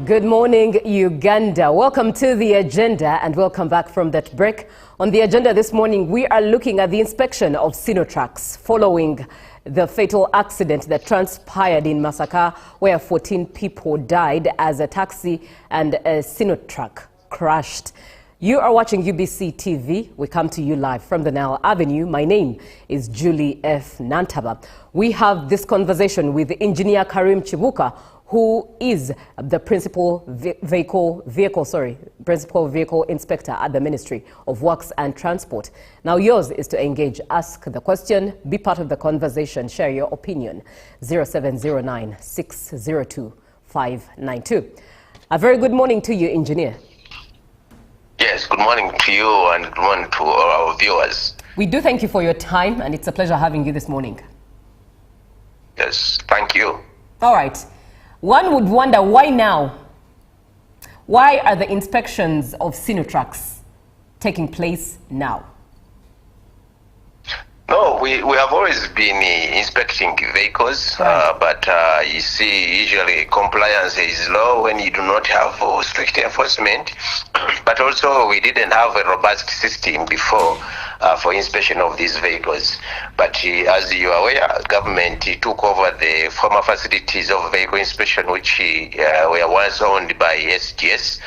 Good morning, Uganda. Welcome to the agenda and welcome back from that break. On the agenda this morning, we are looking at the inspection of Sinotraks following the fatal accident that transpired in Masaka, where 14 people died as a taxi and a Sinotrak crashed. You are watching UBC TV. We come to you live from the Nile Avenue. My name is Julie F. Nantaba. We have this conversation with Engineer Karim Chibuka, who is the principal vehicle inspector at the Ministry of Works and Transport. Now yours is to engage, ask the question, be part of the conversation, share your opinion. 0709 602 592. A very good morning to you, Engineer. Yes, good morning to you and good morning to all our viewers. We do thank you for your time and it's a pleasure having you this morning. Yes, thank you. All right. One would wonder why now? Why are the inspections of Sinotraks taking place now? No, we have always been inspecting vehicles, right. but you see, usually compliance is low when you do not have strict enforcement. But also, we didn't have a robust system before for inspection of these vehicles. But as you are aware, government took over the former facilities of vehicle inspection, which were once owned by SGS.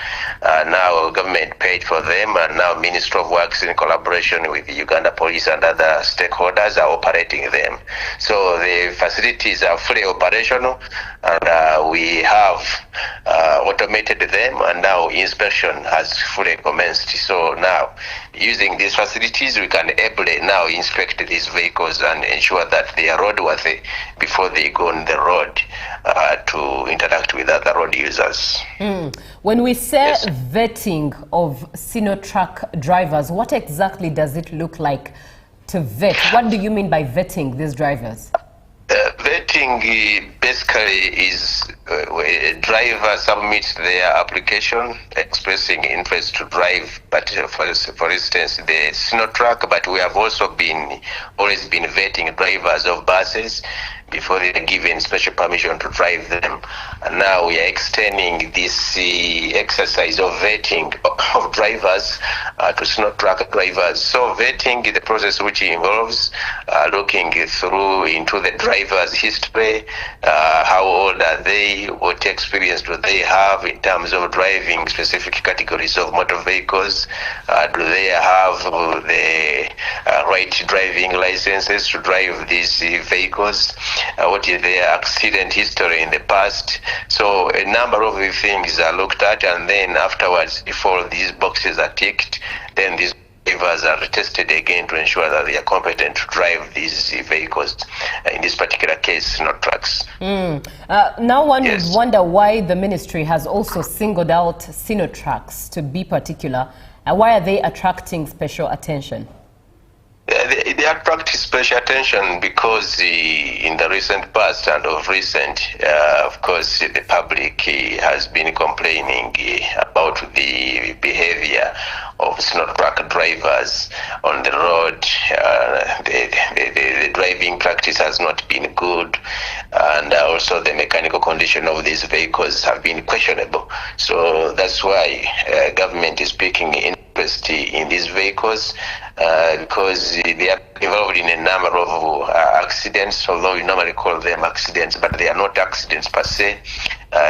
Now government paid for them, and now Ministry of Works, in collaboration with the Uganda Police and other stakeholders, are operating them. So the facilities are fully operational, and we have automated them, and now inspection has fully commenced. So now, using these facilities, we can ably now inspect these vehicles and ensure that they are roadworthy before they go on the road to interact with other road users. When we say Yes. vetting of Sinotrak drivers, what exactly does it look like to vet? What do you mean by vetting these drivers? Vetting basically is a driver submits their application expressing interest to drive, but for instance, the Sinotrak, but we have also always been vetting drivers of buses before they are given special permission to drive them. And now we are extending this exercise of vetting of drivers to Sinotrak drivers. So vetting is the process which involves looking through into the driver's history, how old are they, what experience do they have in terms of driving specific categories of motor vehicles, do they have the right driving licenses to drive these vehicles, what is their accident history in the past. So a number of things are looked at, and then afterwards, if all these boxes are ticked, then these drivers are tested again to ensure that they are competent to drive these vehicles. In this particular case, not trucks. Now one Yes. would wonder why the ministry has also singled out Sinotraks to be particular. Why are they attracting special attention? They attract special attention because in the recent past and of recent, of course, the public has been complaining about the behavior of Sinotrak drivers on the road. The driving practice has not been good, and also the mechanical condition of these vehicles have been questionable. So that's why government is taking interest in these vehicles because they are involved in a number of accidents, although we normally call them accidents, but they are not accidents per se.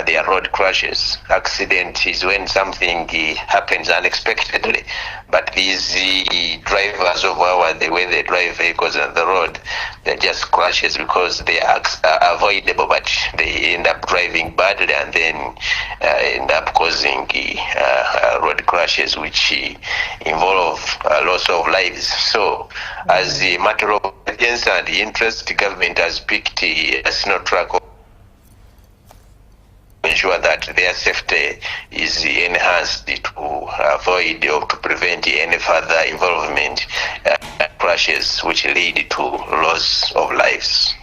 They are road crashes. Accident is when something happens unexpectedly, but these drivers of the way they drive vehicles on the road, they're just crashes because they are avoidable, but they end up driving badly and then end up causing road crashes which involve loss of lives. So as a matter of urgency and interest, the government has picked a Sinotrak to ensure that their safety is enhanced to avoid or to prevent any further involvement crashes which lead to loss of lives.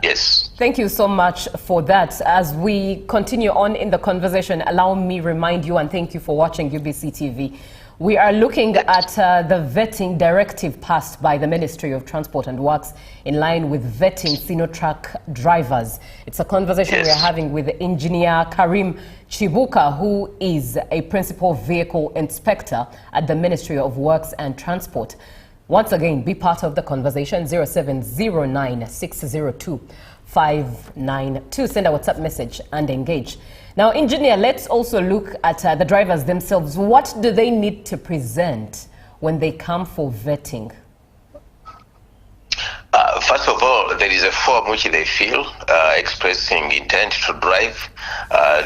Yes. Thank you so much for that. As we continue on in the conversation, allow me remind you and thank you for watching UBC TV. We are looking at the vetting directive passed by the Ministry of Transport and Works in line with vetting Sinotruck drivers. It's a conversation we are having with Engineer Karim Chibuka, who is a principal vehicle inspector at the Ministry of Works and Transport. Once again, be part of the conversation. 0709 602 592. Send a WhatsApp message and engage. Now, Engineer, let's also look at the drivers themselves. What do they need to present when they come for vetting? First of all, there is a form which they fill expressing intent to drive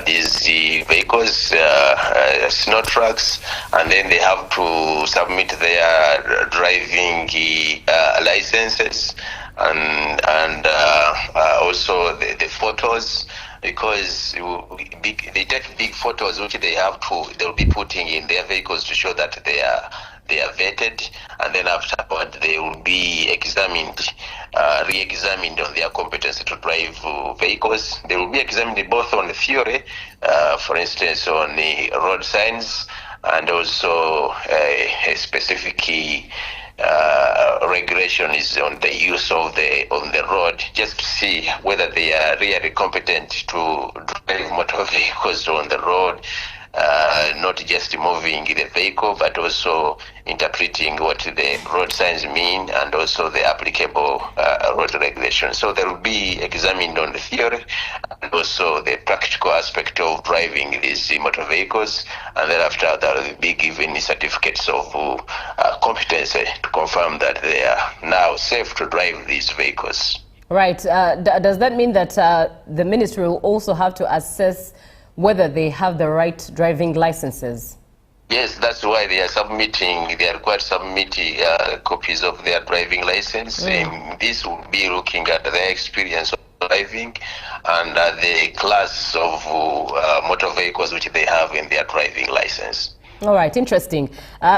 these vehicles, snow trucks, and then they have to submit their driving licenses and also the photos, because they take big photos which they'll be putting in their vehicles to show that they are vetted, and then afterward they will be examined, re-examined on their competency to drive vehicles. They will be examined both on the theory, for instance, on the road signs, and also a specific regulation is on the use of on the road, just to see whether they are really competent to drive motor vehicles on the road. Not just moving the vehicle, but also interpreting what the road signs mean, and also the applicable road regulations. So they will be examined on the theory and also the practical aspect of driving these motor vehicles, and then after that they will be given certificates of competency to confirm that they are now safe to drive these vehicles. Right. Does that mean that the ministry will also have to assess whether they have the right driving licenses? Yes, that's why they are required to submit copies of their driving license. This will be looking at their experience of driving and the class of motor vehicles which they have in their driving license. All right, interesting.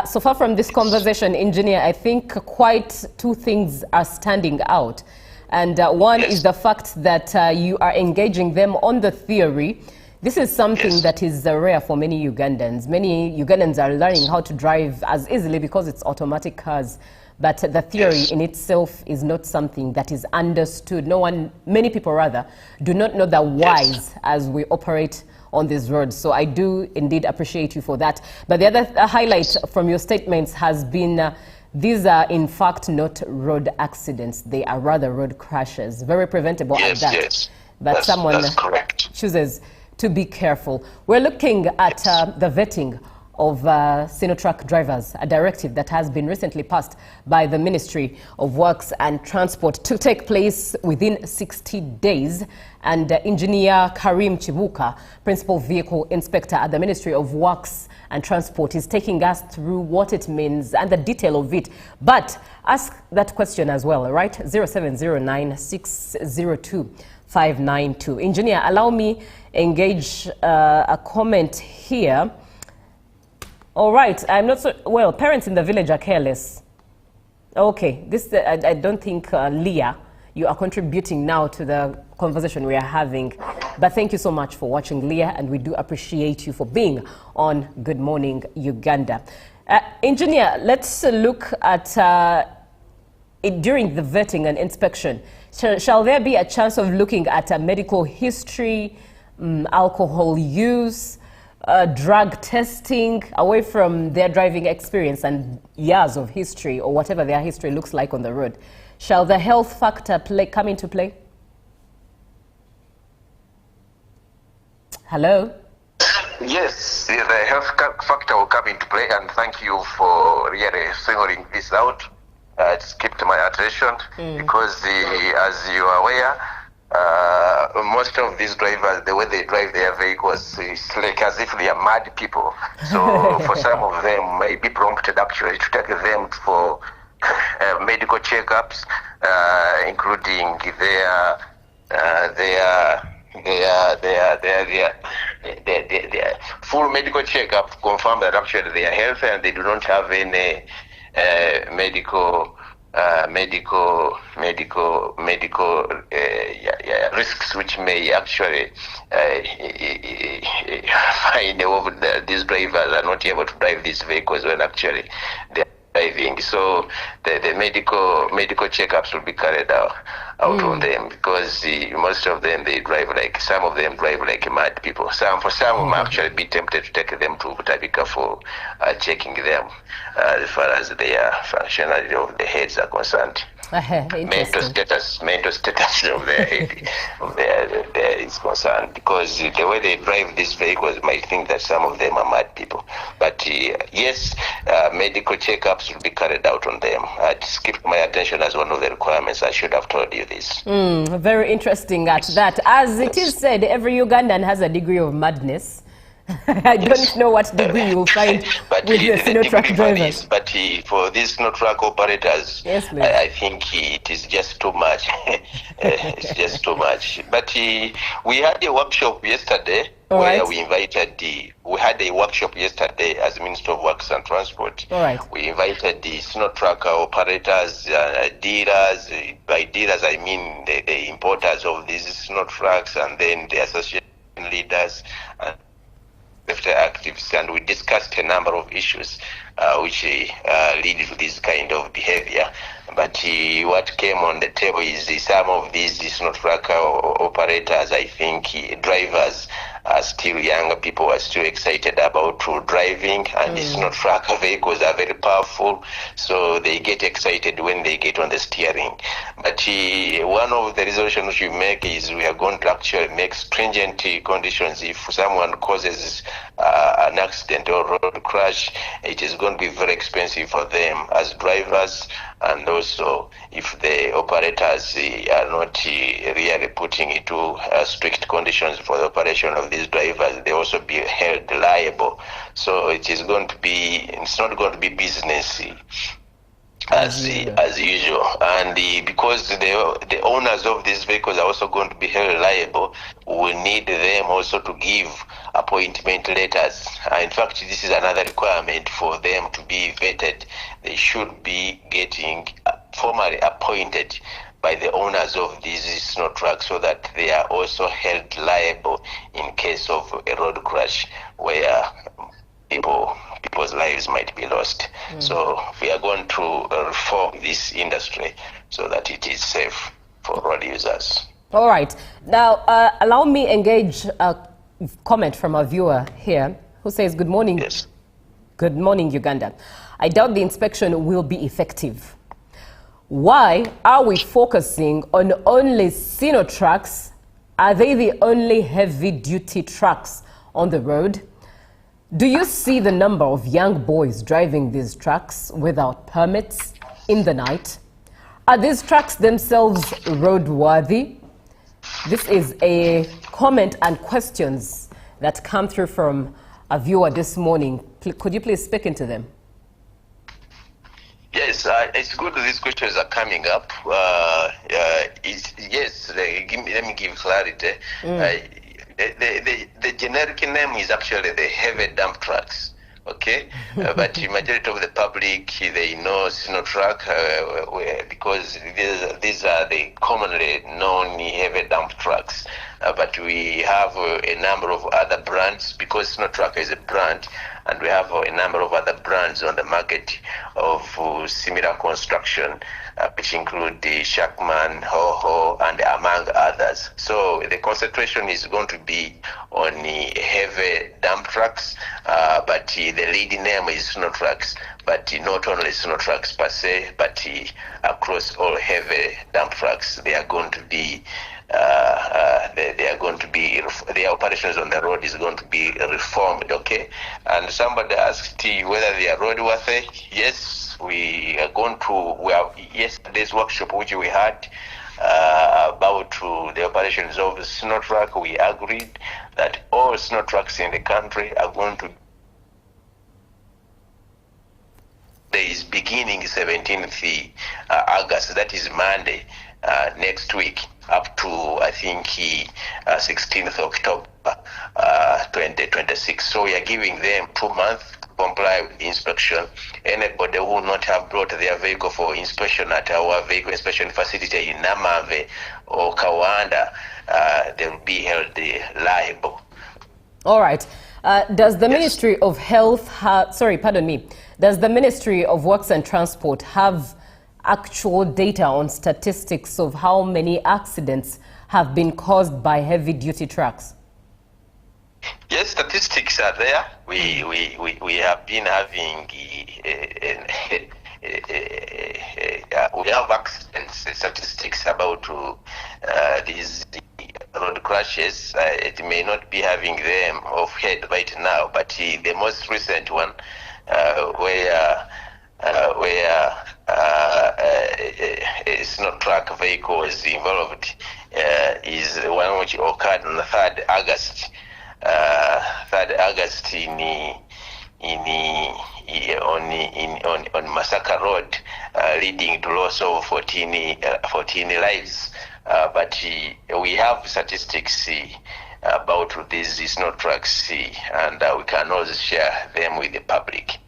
So far from this conversation, Engineer, I think quite two things are standing out. And one is the fact that you are engaging them on the theory. This is something that is rare for many Ugandans. Many Ugandans are learning how to drive as easily because it's automatic cars. But the theory in itself is not something that is understood. Many people rather, do not know the whys as we operate on these roads. So I do indeed appreciate you for that. But the other highlight from your statements has been these are in fact not road accidents. They are rather road crashes. Very preventable at that. But someone chooses to be careful. We're looking at the vetting of Sinotruck drivers, a directive that has been recently passed by the Ministry of Works and Transport to take place within 60 days. And Engineer Karim Chibuka, Principal Vehicle Inspector at the Ministry of Works and Transport, is taking us through what it means and the detail of it. But ask that question as well, right? 0709 602 592. Engineer, allow me engage a comment here. All right, I'm not so well. Parents in the village are careless. Okay, this I don't think Leah, you are contributing now to the conversation we are having. But thank you so much for watching, Leah, and we do appreciate you for being on Good Morning Uganda. Engineer, let's look at it during the vetting and inspection. Shall there be a chance of looking at a medical history, alcohol use, drug testing, away from their driving experience and years of history or whatever their history looks like on the road? Shall the health factor come into play? Hello? Yes, the health factor will come into play, and thank you for really singling this out. It's kept my attention because, as you are aware, most of these drivers, the way they drive their vehicles, it's like as if they are mad people. So for some of them, may be prompted actually to take them for medical checkups, including their full medical checkup to confirm that actually they are healthy and they do not have any medical medical risks which may actually find these drivers are not able to drive these vehicles when actually they are driving. So the medical checkups will be carried out on them, because most of them, some of them drive like mad people. Some might actually be tempted to take them to Butabika for checking them as far as their functionality of the heads are concerned. Mental status of their head is concerned, because the way they drive these vehicles might think that some of them are mad people. But yes, medical checkups will be carried out on them. It skipped my attention as one of the requirements. I should have told you this. Very interesting at that. As it is said, every Ugandan has a degree of madness. I don't know what degree you will find with the Sinotrack drivers. But for these Sinotrack operators, yes, I think it is just too much. It's just too much. But we had a workshop yesterday where we invited we had a workshop yesterday as Minister of Works and Transport. We invited the Sinotrack operators, dealers. By dealers, I mean the importers of these Sinotracks, and then the association leaders and safety activists, and we discussed a number of issues which lead to this kind of behavior. But what came on the table is some of these Sinotrack operators, I think drivers are still younger people, are still excited about driving, and these Sinotrack vehicles are very powerful, so they get excited when they get on the steering. But one of the resolutions which we make is we are going to actually make stringent conditions. If someone causes an accident or road crash, it is going to be very expensive for them as drivers, and also if the operators are not really putting into strict conditions for the operation of these drivers, they also be held liable. So it's not going to be business as usual, and because the owners of these vehicles are also going to be held liable, we need them also to give appointment letters. In fact, this is another requirement for them to be vetted. They should be getting formally appointed by the owners of these Sinotracks, so that they are also held liable in case of a road crash where people's lives might be lost. So we are going to reform this industry so that it is safe for road users. All right. Now, allow me engage a comment from a viewer here who says, good morning. Yes. Good morning, Uganda. I doubt the inspection will be effective. Why are we focusing on only Sinotracks? Are they the only heavy-duty trucks on the road? Do you see the number of young boys driving these trucks without permits in the night? Are these trucks themselves roadworthy? This is a comment and questions that come through from a viewer this morning. Could you please speak into them? Yes, it's good that these questions are coming up. Yes, let me give clarity. The generic name is actually the heavy dump trucks, okay? But the majority of the public, they know Sinotrack because these are the commonly known heavy dump trucks. But we have a number of other brands, because Sinotrack is a brand, and we have a number of other brands on the market of similar construction, which include the Shackman, Ho-Ho, and among others. So the concentration is going to be on the heavy dump trucks, but the leading name is Sinotracks, but not only Sinotracks per se, but across all heavy dump trucks, they are going to be their operations on the road is going to be reformed, okay? And somebody asked whether they are roadworthy. Yes, we are going to, yesterday's workshop which we had about the operations of the Sinotrack, we agreed that all Sinotracks in the country are going to is beginning 17th August, that is Monday, next week, up to I think 16th October 2026. So we are giving them 2 months comply with inspection. Anybody who will not have brought their vehicle for inspection at our vehicle inspection facility in Namave or Kawanda, they will be held liable. All right. Does the Ministry of Health does the Ministry of Works and Transport have actual data on statistics of how many accidents have been caused by heavy-duty trucks? Yes, statistics are there. We have been having we have accidents statistics about these road crashes. It may not be having them offhand right now, but the most recent one where a snow truck vehicle was involved is the one which occurred on the 3rd August. 3rd August on Masaka Road, leading to loss of 14 lives. But we have statistics about these snow trucks, and we can also share them with the public.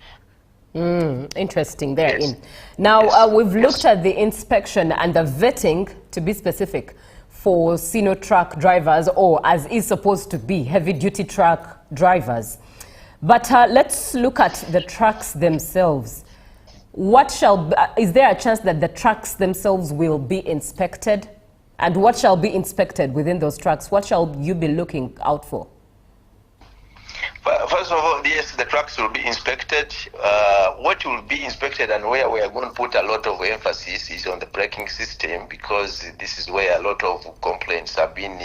Interesting therein. Yes. Now, we've looked at the inspection and the vetting, to be specific, for sino truck drivers, or as is supposed to be, heavy-duty truck drivers. But let's look at the trucks themselves. Is there a chance that the trucks themselves will be inspected? And what shall be inspected within those trucks? What shall you be looking out for? First of all, yes, the trucks will be inspected. What will be inspected and where we are going to put a lot of emphasis is on the braking system, because this is where a lot of complaints have been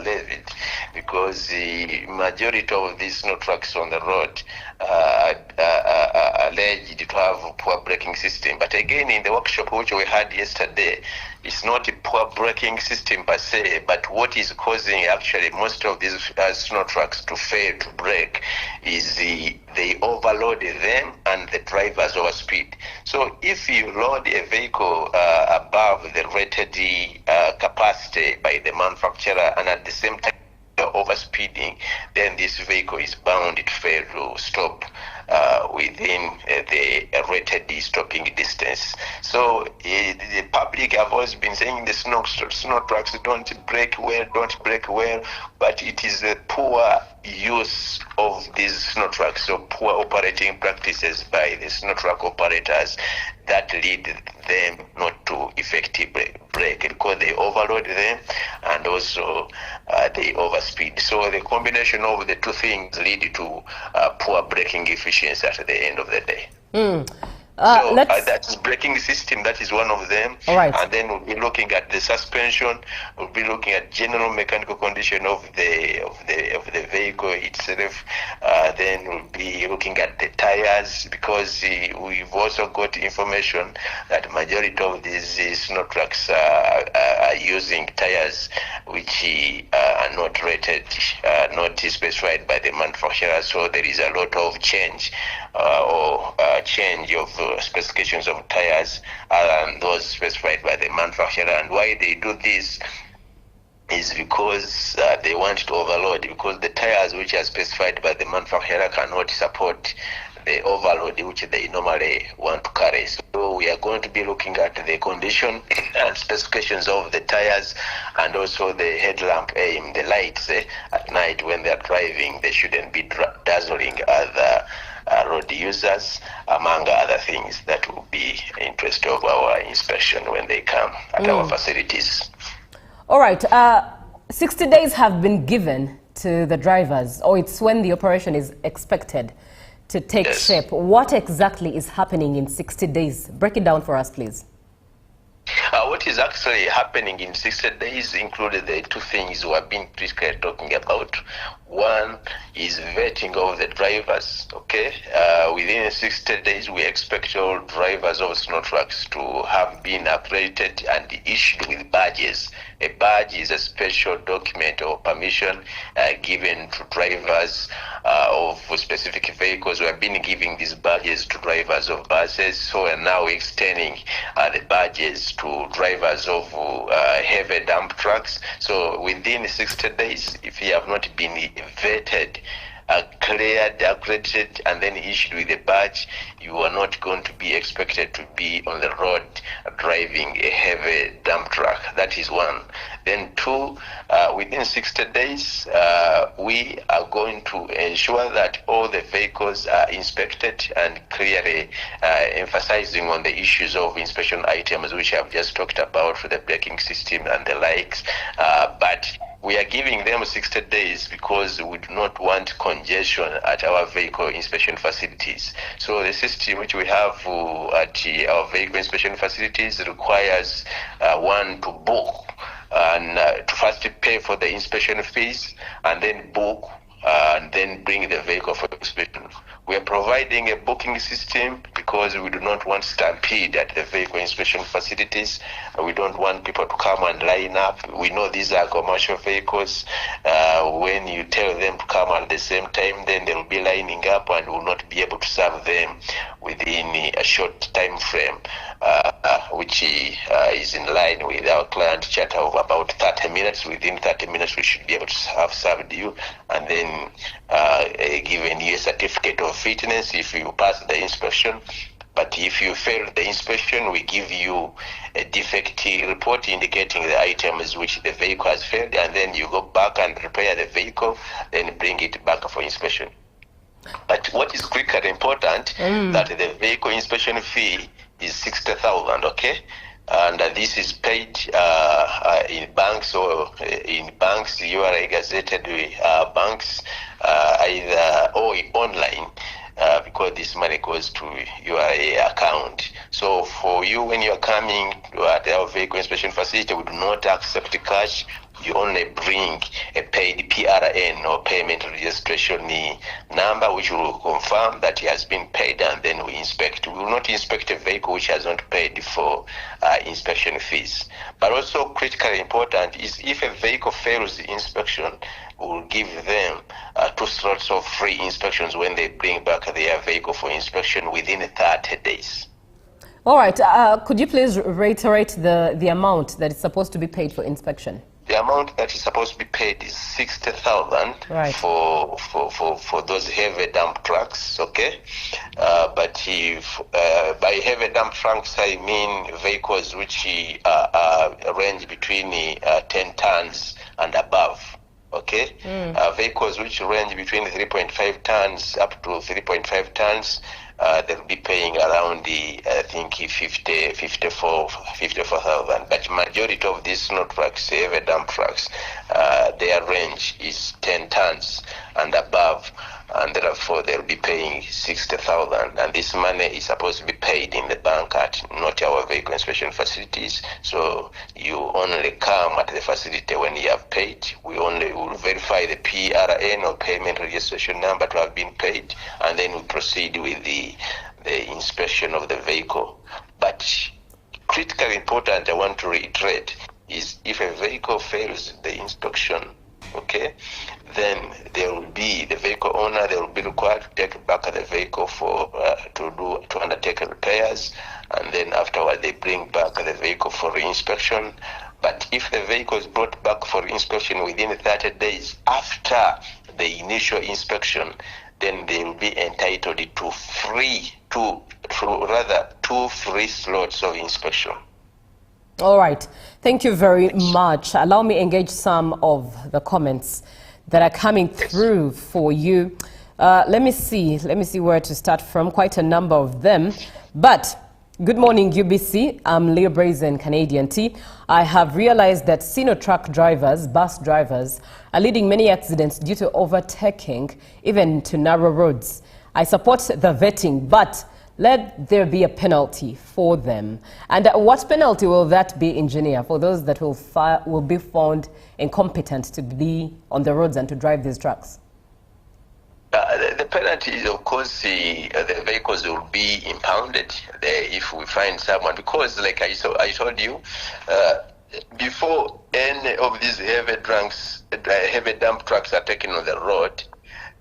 levied, because the majority of these snow trucks on the road are alleged to have poor braking system. But again, in the workshop which we had yesterday, it's not a poor braking system per se, but what is causing actually most of these snow trucks to fail to brake is they overload them and the drivers overspeed. So if you load a vehicle above the rated capacity by the manufacturer, and at the same time overspeeding, then this vehicle is bound to fail to stop within the rated stopping distance. So the public have always been saying the snow trucks don't brake well, but it is a poor use of these snow trucks, so poor operating practices by the snow truck operators that lead them not to effectively brake, because they overload them and also they overspeed. So the combination of the two things lead to poor braking efficiency at the end of the day. That's braking system, that is one of them. All right. And then we'll be looking at the suspension, we'll be looking at general mechanical condition of the vehicle itself. Then we'll be looking at the tires, because we've also got information that majority of these snow trucks are using tires which are not rated, not specified by the manufacturer. So there is a lot of change change of specifications of tires other than those specified by the manufacturer. And why they do this is because they want to overload, because the tires which are specified by the manufacturer cannot support the overload which they normally want to carry. So we are going to be looking at the condition and specifications of the tires, and also the headlamp aim, the lights at night when they are driving. They shouldn't be dazzling other road users, among other things that will be interest of our inspection when they come at our facilities. All right. 60 days have been given to the drivers, or it's when the operation is expected to take shape. What exactly is happening in 60 days? Break it down for us, please. What is actually happening in 60 days included the two things we have been critically talking about. One is vetting of the drivers. Okay, within 60 days, we expect all drivers of snow trucks to have been accredited and issued with badges. A badge is a special document or permission given to drivers of specific vehicles. We have been giving these badges to drivers of buses, so we are now extending the badges to drivers of heavy dump trucks. So within 60 days, if you have not been vetted cleared, accredited, and then issued with a badge, you are not going to be expected to be on the road driving a heavy dump truck. That is one. Then two, within 60 days, we are going to ensure that all the vehicles are inspected, and clearly emphasizing on the issues of inspection items which I've just talked about, for the braking system and the likes. But we are giving them 60 days because we do not want congestion at our vehicle inspection facilities. So the system which we have at our vehicle inspection facilities requires one to book and to first pay for the inspection fees, and then book and then bring the vehicle for inspection. We are providing a booking system because we do not want stampede at the vehicle inspection facilities. We don't want people to come and line up. We know these are commercial vehicles. When you tell them to come at the same time, then they will be lining up and will not be able to serve them within a short time frame, which is in line with our client charter of about 30 minutes. Within 30 minutes, we should be able to have served you, and then given you a certificate of fitness if you pass the inspection. But if you fail the inspection, we give you a defect report indicating the items which the vehicle has failed, and then you go back and repair the vehicle, then bring it back for inspection. But what is critically important, that the vehicle inspection fee is 60,000, okay? And this is paid in banks, or in banks, you are gazetted banks, either or online, because this money goes to your account. So for you, when you're coming to our vehicle inspection facility, we do not accept cash. You only bring a paid PRN, or payment registration number, which will confirm that it has been paid, and then we inspect. We will not inspect a vehicle which has not paid for inspection fees. But also critically important is, if a vehicle fails the inspection, we will give them 2 slots of free inspections when they bring back their vehicle for inspection within 30 days. All right. Could you please reiterate the amount that is supposed to be paid for inspection? The amount that is supposed to be paid is 60,000 right. for those heavy dump trucks, okay? But if by heavy dump trucks, I mean vehicles which range between 10 tons and above, okay? Vehicles which range between 3.5 tons up to 3.5 tons, they'll be paying around I think 54,000. But majority of these snow trucks, heavy dump trucks, their range is 10 tons and above, and therefore they'll be paying 60,000. And this money is supposed to be paid in the bank at not our vehicle inspection facilities. So you only come at the facility when you have paid. We only will verify the PRN, or payment registration number, to have been paid, and then we proceed with the inspection of the vehicle. But critically important, I want to reiterate, is if a vehicle fails the inspection, okay, then there will be the vehicle owner, they will be required to take back the vehicle for to undertake repairs, and then afterward they bring back the vehicle for reinspection. But if the vehicle is brought back for inspection within 30 days after the initial inspection, then they will be entitled to 2 free slots of inspection. All right. Thank you very much. Allow me to engage some of the comments that are coming through for you. Let me see where to start from. Quite a number of them. But good morning, UBC. I'm Leo Brazen, Canadian T. I have realized that Sino truck drivers, bus drivers, are leading many accidents due to overtaking, even to narrow roads. I support the vetting, but let there be a penalty for them. And what penalty will that be, engineer, for those that will be found incompetent to be on the roads and to drive these trucks? The penalty is, of course, the vehicles will be impounded if we find someone, because like I told you, before any of these heavy dump trucks are taken on the road,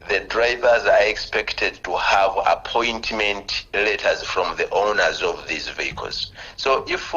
the drivers are expected to have appointment letters from the owners of these vehicles. So if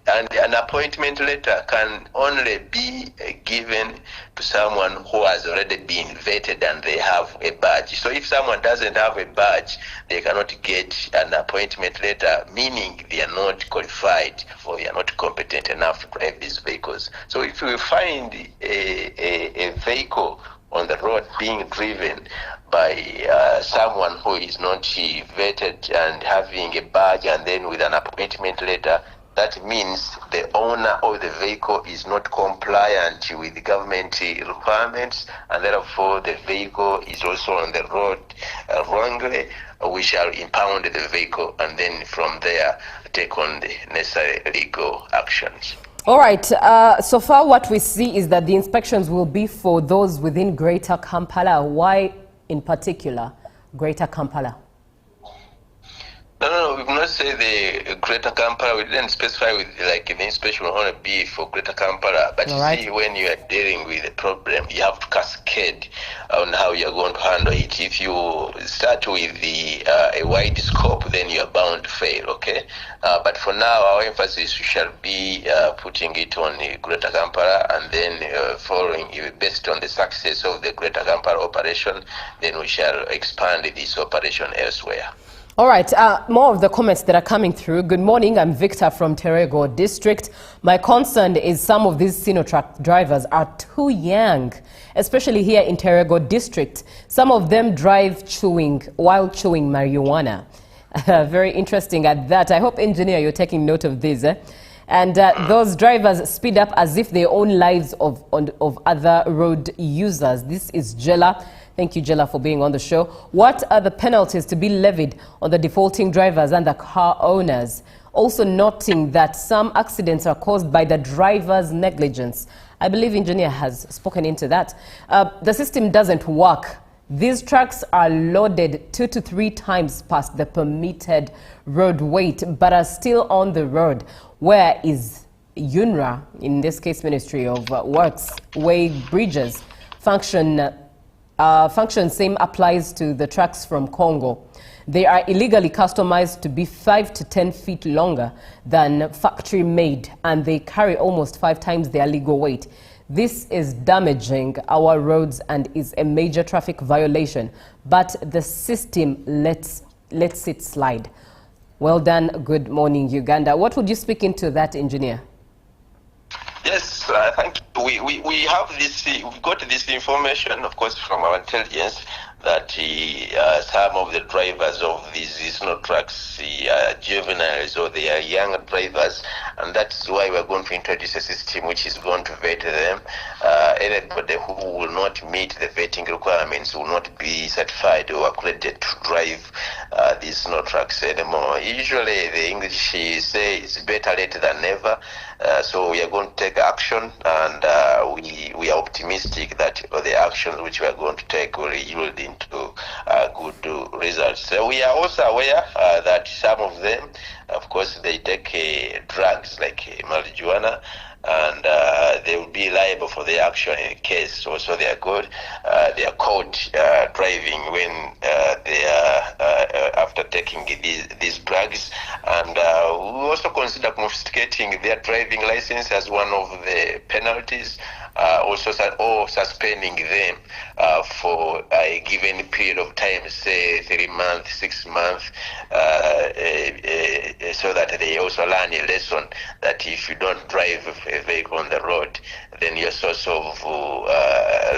and an appointment letter can only be given to someone who has already been vetted and they have a badge. So if someone doesn't have a badge, they cannot get an appointment letter, meaning they are not qualified or they are not competent enough to drive these vehicles. So if you find a vehicle on the road being driven by someone who is not vetted and having a badge and then with an appointment letter, that means the owner of the vehicle is not compliant with the government requirements, and therefore the vehicle is also on the road wrongly. We shall impound the vehicle and then from there take on the necessary legal actions. All right. So far what we see is that the inspections will be for those within Greater Kampala. Why in particular Greater Kampala? No, we've not said the Greater Kampala. We didn't specify with like the inspection will only be for Greater Kampala. But see, when you are dealing with a problem, you have to cascade on how you are going to handle it. If you start with a wide scope, then you are bound to fail. Okay. But for now, our emphasis shall be putting it on Greater Kampala, and then following based on the success of the Greater Kampala operation, then we shall expand this operation elsewhere. All right, more of the comments that are coming through. Good morning, I'm Victor from Terego District. My concern is some of these Sinotruck drivers are too young, especially here in Terego District. Some of them drive while chewing marijuana. Very interesting at that. I hope, engineer, you're taking note of this. And those drivers speed up as if they own lives of other road users. This is Jella. Thank you, Jella, for being on the show. What are the penalties to be levied on the defaulting drivers and the car owners? Also noting that some accidents are caused by the driver's negligence. I believe engineer has spoken into that. The system doesn't work. These trucks are loaded 2 to 3 times past the permitted road weight, but are still on the road. Where is UNRA, in this case Ministry of Works, way bridges function same applies to the trucks from Congo. They are illegally customized to be 5 to 10 feet longer than factory made, and they carry almost 5 times their legal weight. This is damaging our roads and is a major traffic violation, but the system lets it slide. Well done. Good morning, Uganda. What would you speak into that, engineer? Yes, thank you. We have this, we've got this information, of course, from our intelligence that some of the drivers of these trucks are juveniles or they are young drivers, and that's why we're going to introduce a system which is going to vet them. Anybody who will not meet the vetting requirements will not be certified or accredited to drive these trucks anymore. Usually the English say it's better late than never. So we are going to take action, and we are optimistic that the actions which we are going to take will yield into good results. So we are also aware that some of them, of course, they take drugs like marijuana, and they will be liable for their action in case also they are good. They are caught driving when they are after taking these drugs, and we also consider confiscating their driving license as one of the penalties, also suspending them for a given period of time, say 3 months, 6 months, so that they also learn a lesson that if you don't drive a vehicle on the road, then your source of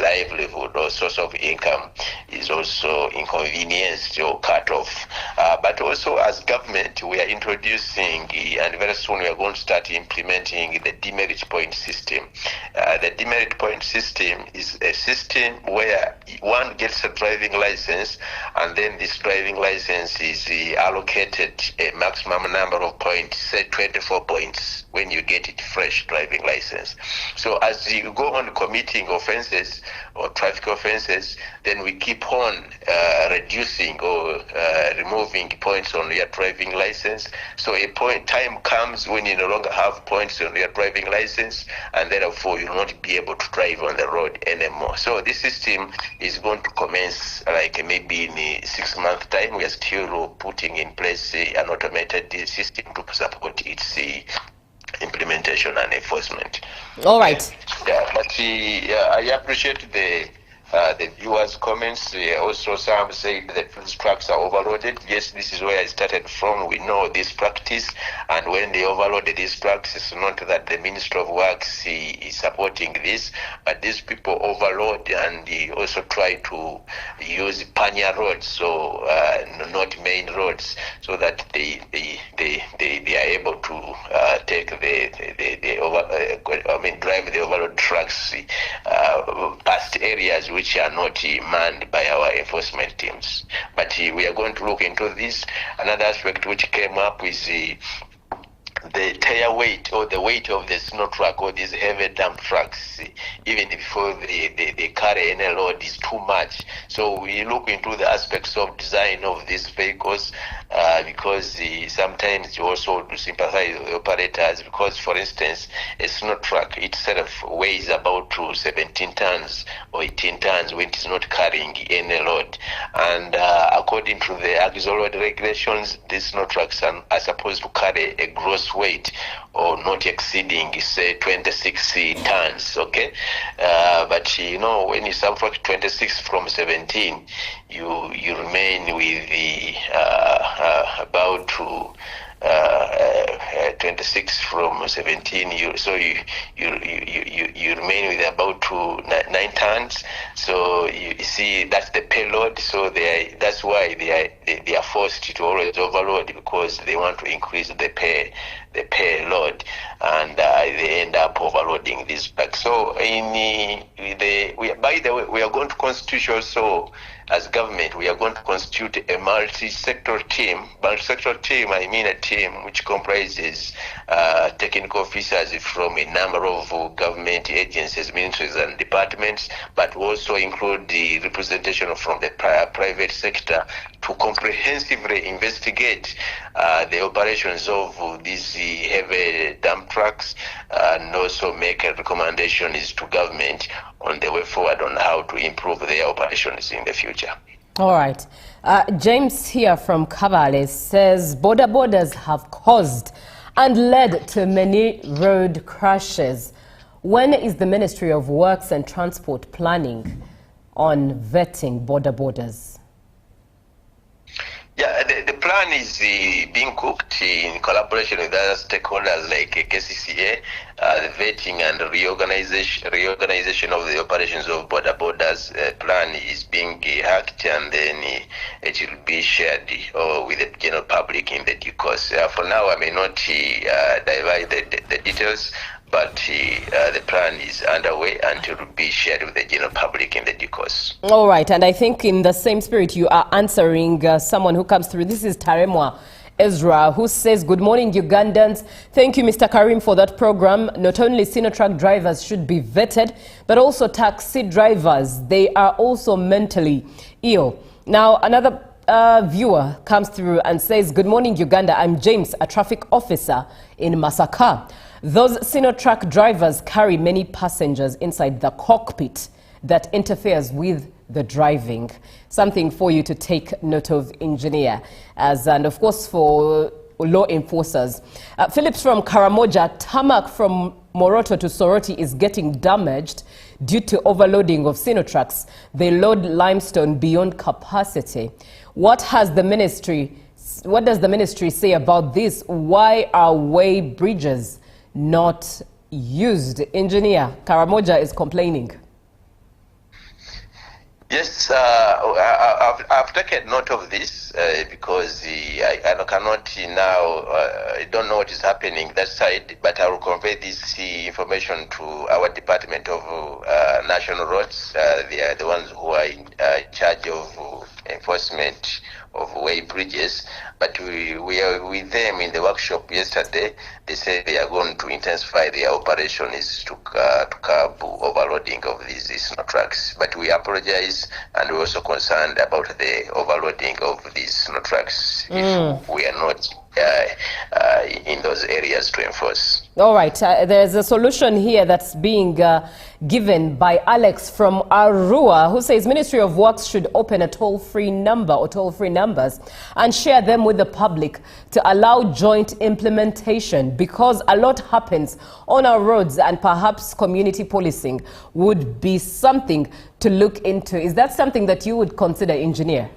livelihood or source of income is also inconvenienced or cut off. But also as government, we are introducing, and very soon we are going to start implementing the demerit point system. The demerit point system is a system where one gets a driving license, and then this driving license is allocated a maximum number of points, say 24 points, when you get it fresh driving license. So as you go on committing offenses or traffic offenses, then we keep on reducing or removing points on your driving license. So a time comes when you no longer have points on your driving license, and therefore you will not be able to drive on the road anymore. So this system is going to commence like maybe in a 6-month time. We are still putting in place an automated system to support its implementation and enforcement. All right. Yeah, but I appreciate the viewers' comments. Also, some say that these trucks are overloaded. Yes, this is where I started from. We know this practice, and when they overloaded these trucks, it's not that the Ministry of Works is supporting this, but these people overload and they also try to use panya roads, so not main roads, so that they are able to take drive the overload trucks past areas which are not manned by our enforcement teams. But we are going to look into this. Another aspect which came up is the tire weight, or the weight of the snow truck, or these heavy dump trucks, even before they carry any load, is too much. So we look into the aspects of design of these vehicles, because sometimes you also sympathize with the operators, because for instance, a snow truck itself weighs about 17 tons or 18 tons when it is not carrying any load. And according to the Axle Road regulations, these snow trucks are supposed to carry a gross weight or not exceeding, say, 26 tons, okay? But you know, when you subtract 26 from 17, you remain with the about 26 from 17. You remain with about 9 tons. So you see, that's the payload. So that's why they are forced to always overload, because they want to increase the payload, and they end up overloading this back. So by the way, we are going to constitute also, as government, we are going to constitute a multi-sector team. Multi-sector team, I mean a team which comprises technical officers from a number of government agencies, ministries and departments, but also include the representation from the private sector to comprehensively investigate the operations of these heavy dump trucks, and also make recommendations to government on the way forward on how to improve their operations in the future. All right. James here from Kabale says borders have caused and led to many road crashes. When is the Ministry of Works and Transport planning on vetting borders? Yeah, the plan is being cooked in collaboration with other stakeholders like KCCA. The vetting and reorganization of the operations of borders plan is being hacked, and then it will be shared with the general public in the due course. For now, I may not divide the details, but the plan is underway and it will be shared with the general public in the due course. All right, and I think in the same spirit you are answering someone who comes through. This is Taremwa Ezra, who says, good morning, Ugandans. Thank you, Mr. Karim, for that program. Not only Sinotrack drivers should be vetted, but also taxi drivers. They are also mentally ill. Now, another viewer comes through and says, good morning, Uganda. I'm James, a traffic officer in Masaka. Those Sinotrack drivers carry many passengers inside the cockpit that interferes with the driving. Something for you to take note of, engineer, and of course for law enforcers. Phillips from Karamoja, tarmac from Moroto to Soroti is getting damaged due to overloading of Sinotracks. They load limestone beyond capacity. What does the ministry say about this? Why are way bridges not used? Engineer, Karamoja is complaining. Yes, I've taken note of this because I cannot now, I don't know what is happening that side, but I will convey this information to our Department of National Roads. They are the ones who are in charge of enforcement of way bridges, but we are with them in the workshop yesterday. They said they are going to intensify their operations to curb overloading of these snow trucks. But we apologize, and we're also concerned about the overloading of these snow trucks if we are not in those areas to enforce. All right. There's a solution here that's being given by Alex from Arua, who says Ministry of Works should open a toll-free number or toll-free numbers and share them with the public to allow joint implementation, because a lot happens on our roads, and perhaps community policing would be something to look into. Is that something that you would consider, Engineer?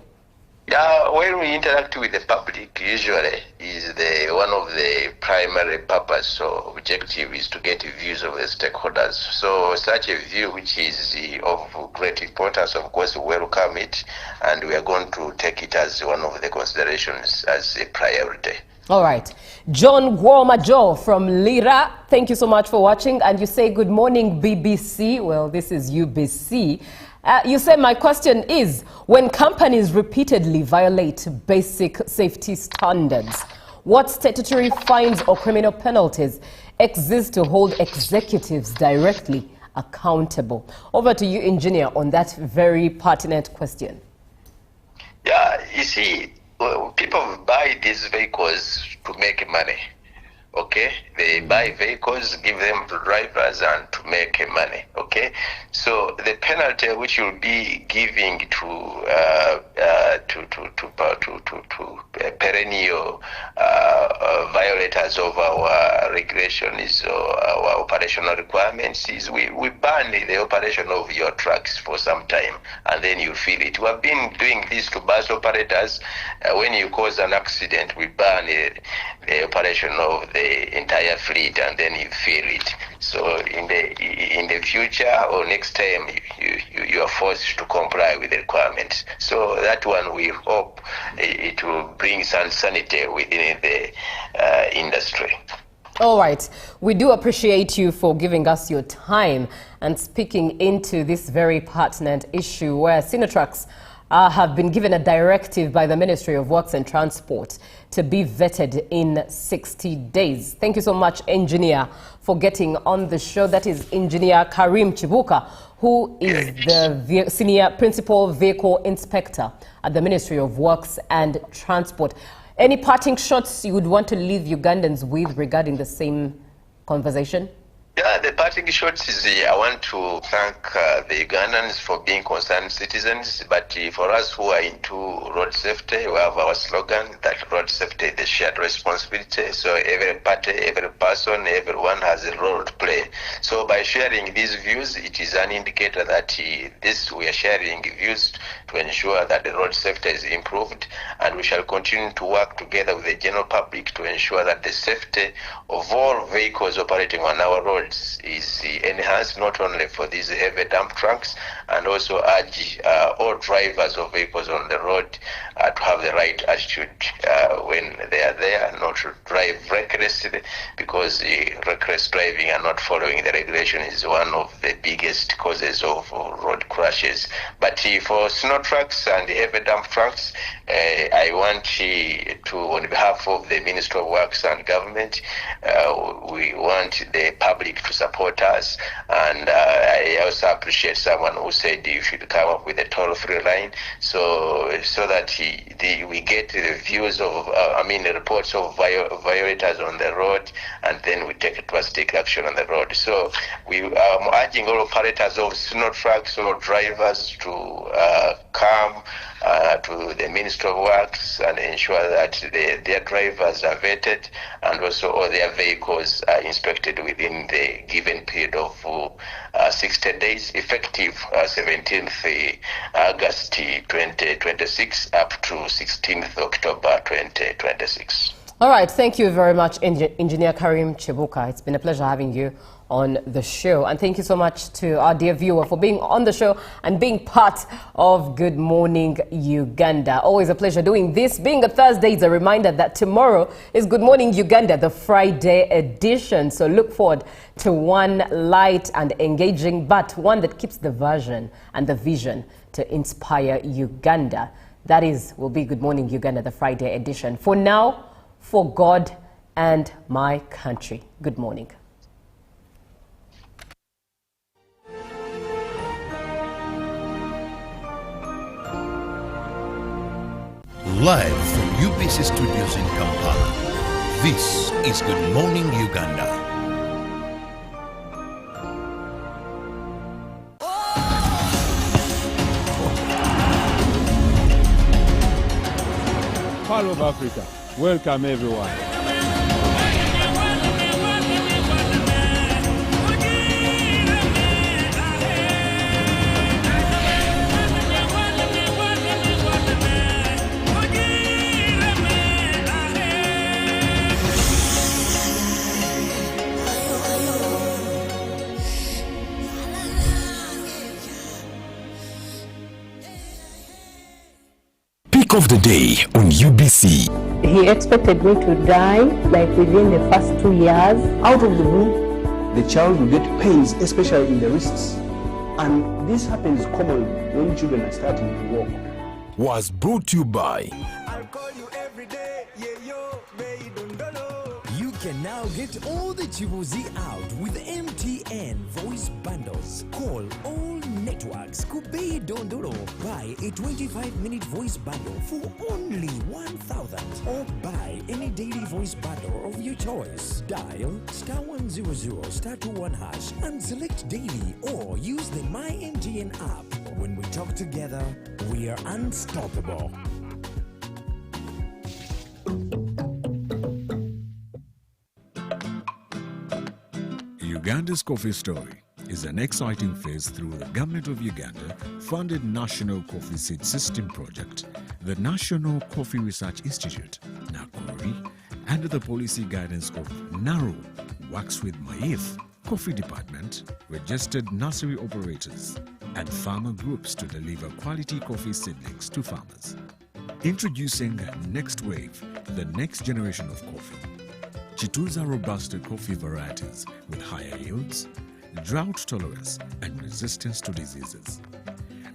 Yeah, when we interact with the public, usually is one of the primary purpose or objective is to get views of the stakeholders. So such a view, which is of great importance, of course, we welcome it, and we are going to take it as one of the considerations as a priority. All right. John Guomajo from Lira, thank you so much for watching. And you say, good morning, BBC. Well, this is UBC. You say, my question is, when companies repeatedly violate basic safety standards, what statutory fines or criminal penalties exist to hold executives directly accountable? Over to you, Engineer, on that very pertinent question. Yeah, you see, people buy these vehicles to make money. Okay, they buy vehicles, give them to drivers, and to make money. Okay, so the penalty which you'll be giving to perennial violators of our regulations or our operational requirements is we ban the operation of your trucks for some time, and then you feel it. We have been doing this to bus operators. When you cause an accident, we ban the operation of the entire fleet, and then you feel it. So in the future or next time, you are forced to comply with the requirements. So that one, we hope it will bring some sanity within the industry. All right. We do appreciate you for giving us your time and speaking into this very pertinent issue where Sinotrucks have been given a directive by the Ministry of Works and Transport to be vetted in 60 days. Thank you so much, Engineer, for getting on the show. That is Engineer Karim Chibuka, who is the Senior Principal Vehicle Inspector at the Ministry of Works and Transport. Any parting shots you would want to leave Ugandans with regarding the same conversation? Yeah, the parting shots is I want to thank the Ugandans for being concerned citizens, but for us who are into road safety, we have our slogan that road safety is the shared responsibility. So every party, every person, everyone has a role to play. So by sharing these views, it is an indicator that we are sharing views to ensure that the road safety is improved, and we shall continue to work together with the general public to ensure that the safety of all vehicles operating on our roads is enhanced, not only for these heavy dump trucks, and also urge all drivers of vehicles on the road to have the right attitude when they are there, not to drive recklessly, because reckless driving and not following the regulation is one of the biggest causes of road crashes. But for snow trucks and heavy dump trucks, I want to, on behalf of the Ministry of Works and Government, we want the public to support us, and I also appreciate someone who said you should come up with a toll-free line, so that we get the views of, the reports of violators on the road, and then we take drastic action on the road. So we are urging all operators of snow trucks or drivers to come to the Ministry of Works and ensure that their drivers are vetted, and also all their vehicles are inspected within the given period of 60 days, effective 17th August 2026 up to 16th October 2026. All right. Thank you very much, Engineer Karim Chibuka. It's been a pleasure having you on the show. And thank you so much to our dear viewer for being on the show and being part of Good Morning Uganda. Always a pleasure doing this. Being a Thursday is a reminder that tomorrow is Good Morning Uganda, the Friday edition. So look forward to one light and engaging, but one that keeps the version and the vision to inspire Uganda. That will be Good Morning Uganda, the Friday edition. For now, for God and my country. Good morning. Live from UBC Studios in Kampala, This is Good Morning Uganda. All of Africa, welcome everyone. Pick of the day on UBC. He expected me to die like within the first 2 years. Out of the blue, the child will get pains, especially in the wrists. And this happens commonly when children are starting to walk. Was brought to you by I'll call you every day, yeah, yo, baby, don't know. You can now get all the Chibuzi out with MTN voice bundles. Call all networks. Kubei Dondoro. Buy a 25-minute voice bundle for only 1,000. Or buy any daily voice bundle of your choice. Dial *100 *21# and select daily, or use the My MTN app. When we talk together, we are unstoppable. Uganda's coffee story is an exciting phase through the Government of Uganda funded National Coffee Seed System Project, the National Coffee Research Institute, NACORI, under the policy guidance of NARO, works with MAIF, Coffee Department, registered nursery operators, and farmer groups to deliver quality coffee seedlings to farmers. Introducing Next Wave, the next generation of coffee. Chituza Robusta coffee varieties with higher yields, drought tolerance and resistance to diseases.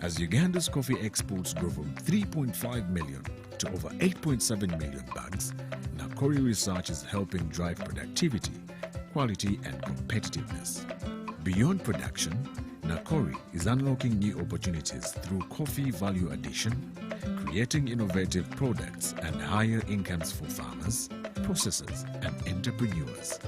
As Uganda's coffee exports grow from 3.5 million to over 8.7 million bags, NACORI research is helping drive productivity, quality and competitiveness. Beyond production, NACORI is unlocking new opportunities through coffee value addition, creating innovative products and higher incomes for farmers, processors and entrepreneurs.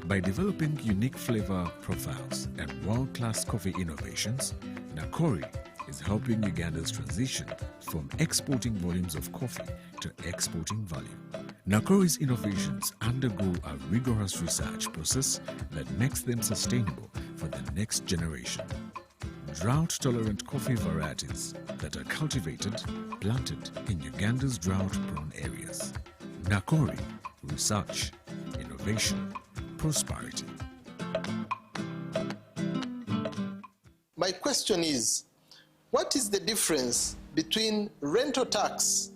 By developing unique flavor profiles and world-class coffee innovations, NACORI is helping Uganda's transition from exporting volumes of coffee to exporting value. NACORI's innovations undergo a rigorous research process that makes them sustainable for the next generation. Drought-tolerant coffee varieties that are cultivated, planted in Uganda's drought-prone areas. NACORI, research, innovation, prosperity. My question is, what is the difference between rental tax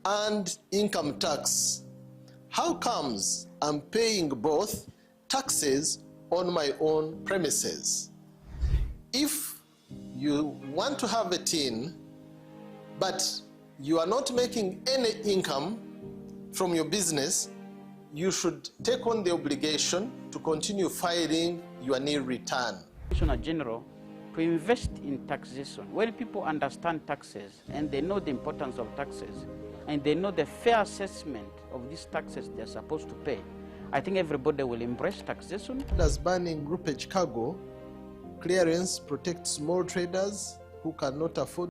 and income tax? How comes I'm paying both taxes on my own premises? If you want to have a tin, but you are not making any income from your business, you should take on the obligation to continue filing your nil return. Commissioner General, to invest in taxation. When people understand taxes and they know the importance of taxes and they know the fair assessment of these taxes they're supposed to pay, I think everybody will embrace taxation. As banning groupage cargo, clearance protects small traders who cannot afford